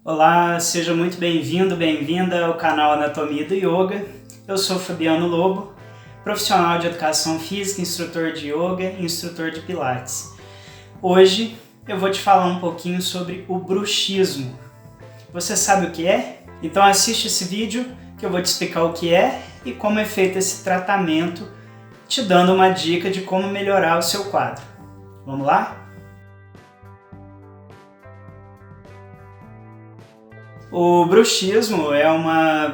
Olá, seja muito bem-vindo, bem-vinda ao canal Anatomia do Yoga. Eu sou Fabiano Lobo, profissional de educação física, instrutor de yoga e instrutor de pilates. Hoje eu vou te falar um pouquinho sobre o bruxismo. Você sabe o que é? Então assiste esse vídeo que eu vou te explicar o que é e como é feito esse tratamento, te dando uma dica de como melhorar o seu quadro. Vamos lá? O bruxismo é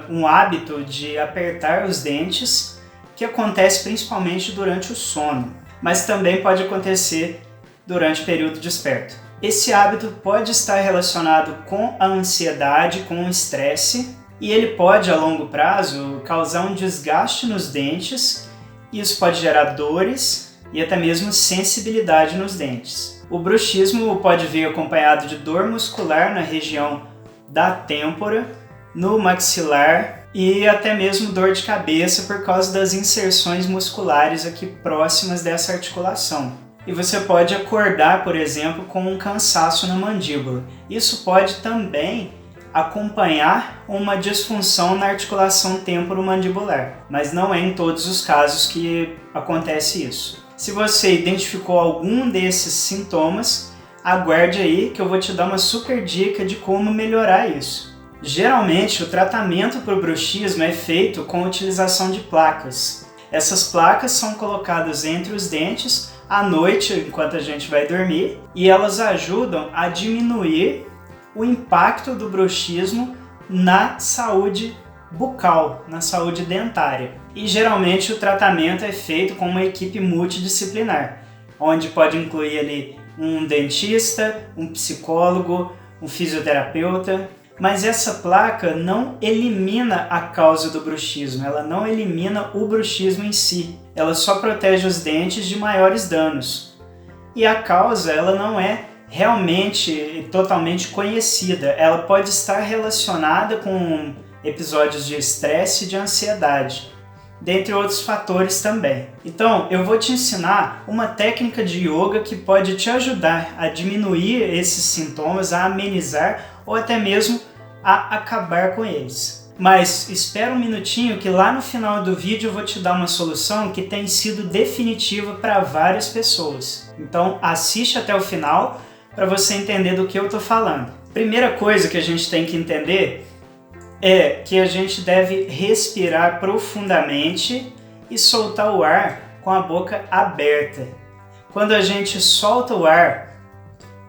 um hábito de apertar os dentes que acontece principalmente durante o sono, mas também pode acontecer durante o período desperto. Esse hábito pode estar relacionado com a ansiedade, com o estresse, e ele pode, a longo prazo, causar um desgaste nos dentes, e isso pode gerar dores e até mesmo sensibilidade nos dentes. O bruxismo pode vir acompanhado de dor muscular na região da têmpora, no maxilar e até mesmo dor de cabeça por causa das inserções musculares aqui próximas dessa articulação. E você pode acordar, por exemplo, com um cansaço na mandíbula. Isso pode também acompanhar uma disfunção na articulação temporomandibular, mas não é em todos os casos que acontece isso. Se você identificou algum desses sintomas, aguarde aí que eu vou te dar uma super dica de como melhorar isso. Geralmente o tratamento para o bruxismo é feito com a utilização de placas. Essas placas são colocadas entre os dentes à noite enquanto a gente vai dormir e elas ajudam a diminuir o impacto do bruxismo na saúde bucal, na saúde dentária. E geralmente o tratamento é feito com uma equipe multidisciplinar, onde pode incluir ali um dentista, um psicólogo, um fisioterapeuta, mas essa placa não elimina a causa do bruxismo, ela não elimina o bruxismo em si, ela só protege os dentes de maiores danos. E a causa, ela não é realmente e totalmente conhecida, ela pode estar relacionada com episódios de estresse e de ansiedade, dentre outros fatores também. Então, eu vou te ensinar uma técnica de yoga que pode te ajudar a diminuir esses sintomas, a amenizar ou até mesmo a acabar com eles. Mas espera um minutinho que lá no final do vídeo eu vou te dar uma solução que tem sido definitiva para várias pessoas. Então, assiste até o final para você entender do que eu estou falando. Primeira coisa que a gente tem que entender é que a gente deve respirar profundamente e soltar o ar com a boca aberta. Quando a gente solta o ar,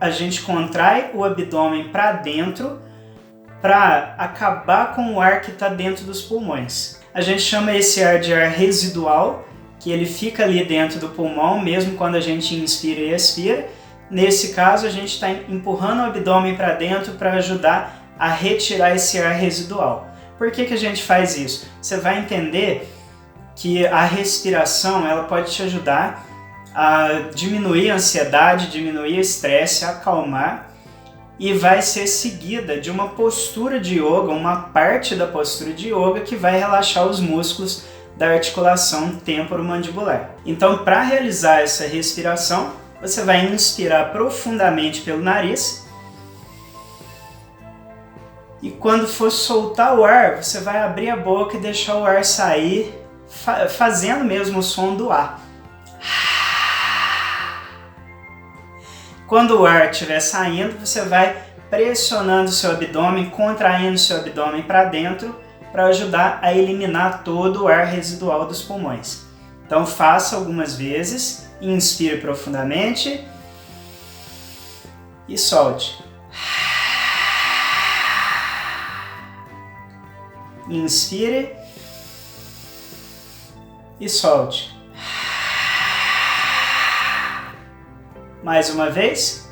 a gente contrai o abdômen para dentro para acabar com o ar que está dentro dos pulmões. A gente chama esse ar de ar residual, que ele fica ali dentro do pulmão, mesmo quando a gente inspira e expira. Nesse caso, a gente está empurrando o abdômen para dentro para ajudar a retirar esse ar residual. Por que a gente faz isso? Você vai entender que a respiração ela pode te ajudar a diminuir a ansiedade, diminuir o estresse, acalmar, e vai ser seguida de uma postura de yoga, uma parte da postura de yoga que vai relaxar os músculos da articulação temporomandibular. Então, para realizar essa respiração, você vai inspirar profundamente pelo nariz. E quando for soltar o ar, você vai abrir a boca e deixar o ar sair, fazendo mesmo o som do ar. Quando o ar estiver saindo, você vai pressionando o seu abdômen, contraindo o seu abdômen para dentro, para ajudar a eliminar todo o ar residual dos pulmões. Então faça algumas vezes, inspire profundamente e solte. Inspire e solte. Mais uma vez.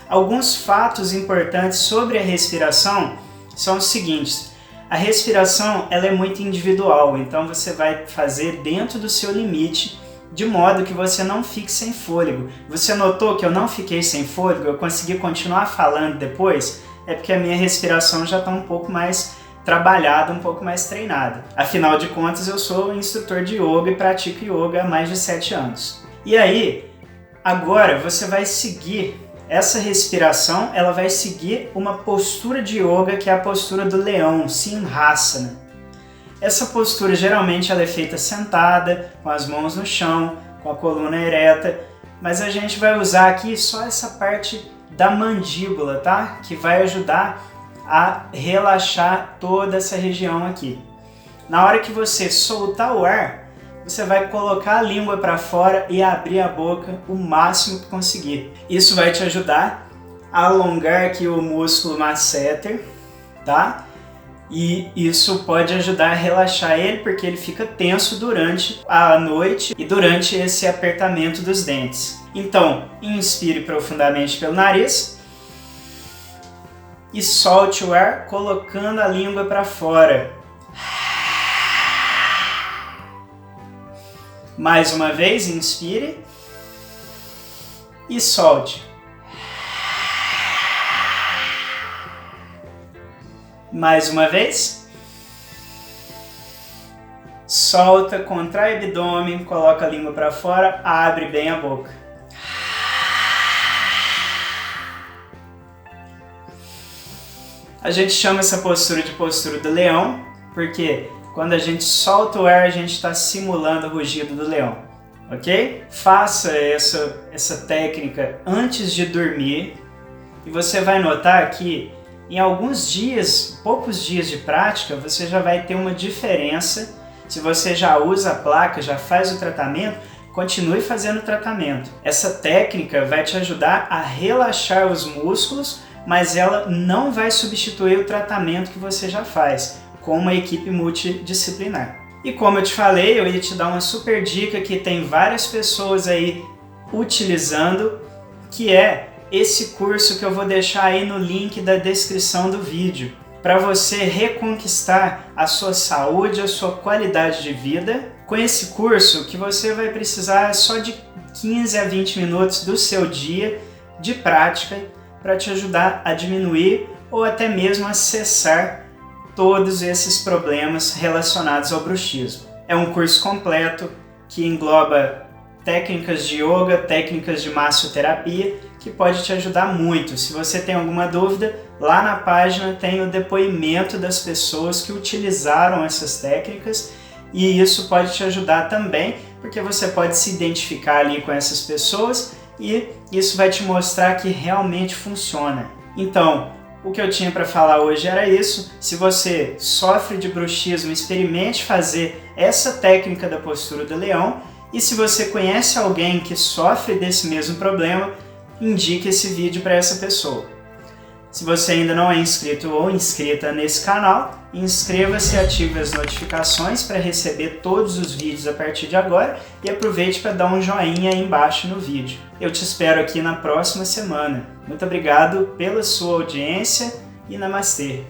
Alguns fatos importantes sobre a respiração são os seguintes. A respiração ela é muito individual, então você vai fazer dentro do seu limite, de modo que você não fique sem fôlego. Você notou que eu não fiquei sem fôlego? Eu consegui continuar falando depois? É porque a minha respiração já está um pouco mais trabalhada, um pouco mais treinada. Afinal de contas, eu sou instrutor de yoga e pratico yoga há mais de 7 anos. E aí, Agora você vai seguir essa respiração, ela vai seguir uma postura de yoga que é a postura do leão, Simhasana. Essa postura geralmente ela é feita sentada, com as mãos no chão, com a coluna ereta, mas a gente vai usar aqui só essa parte da mandíbula, tá? Que vai ajudar a relaxar toda essa região aqui. Na hora que você soltar o ar, você vai colocar a língua para fora e abrir a boca o máximo que conseguir. Isso vai te ajudar a alongar aqui o músculo masseter, tá? E isso pode ajudar a relaxar ele, porque ele fica tenso durante a noite e durante esse apertamento dos dentes. Então, inspire profundamente pelo nariz e solte o ar colocando a língua para fora. Mais uma vez, inspire e solte. Mais uma vez. Solta, contrai o abdômen, coloca a língua para fora, abre bem a boca. A gente chama essa postura de postura do leão, porque quando a gente solta o ar, a gente está simulando o rugido do leão, ok? Faça essa técnica antes de dormir e você vai notar que em alguns dias, poucos dias de prática, você já vai ter uma diferença. Se você já usa a placa, já faz o tratamento, continue fazendo o tratamento. Essa técnica vai te ajudar a relaxar os músculos, mas ela não vai substituir o tratamento que você já faz com uma equipe multidisciplinar. E como eu te falei, eu ia te dar uma super dica que tem várias pessoas aí utilizando, que é esse curso que eu vou deixar aí no link da descrição do vídeo, para você reconquistar a sua saúde, a sua qualidade de vida. Com esse curso, o que você vai precisar é só de 15 a 20 minutos do seu dia de prática para te ajudar a diminuir ou até mesmo a cessar todos esses problemas relacionados ao bruxismo. É um curso completo que engloba técnicas de yoga, técnicas de massoterapia, que pode te ajudar muito. Se você tem alguma dúvida, lá na página tem o depoimento das pessoas que utilizaram essas técnicas e isso pode te ajudar também, porque você pode se identificar ali com essas pessoas e isso vai te mostrar que realmente funciona. Então, o que eu tinha para falar hoje era isso. Se você sofre de bruxismo, experimente fazer essa técnica da postura do leão. E se você conhece alguém que sofre desse mesmo problema, indique esse vídeo para essa pessoa. Se você ainda não é inscrito ou inscrita nesse canal, inscreva-se e ative as notificações para receber todos os vídeos a partir de agora e aproveite para dar um joinha aí embaixo no vídeo. Eu te espero aqui na próxima semana. Muito obrigado pela sua audiência e namastê!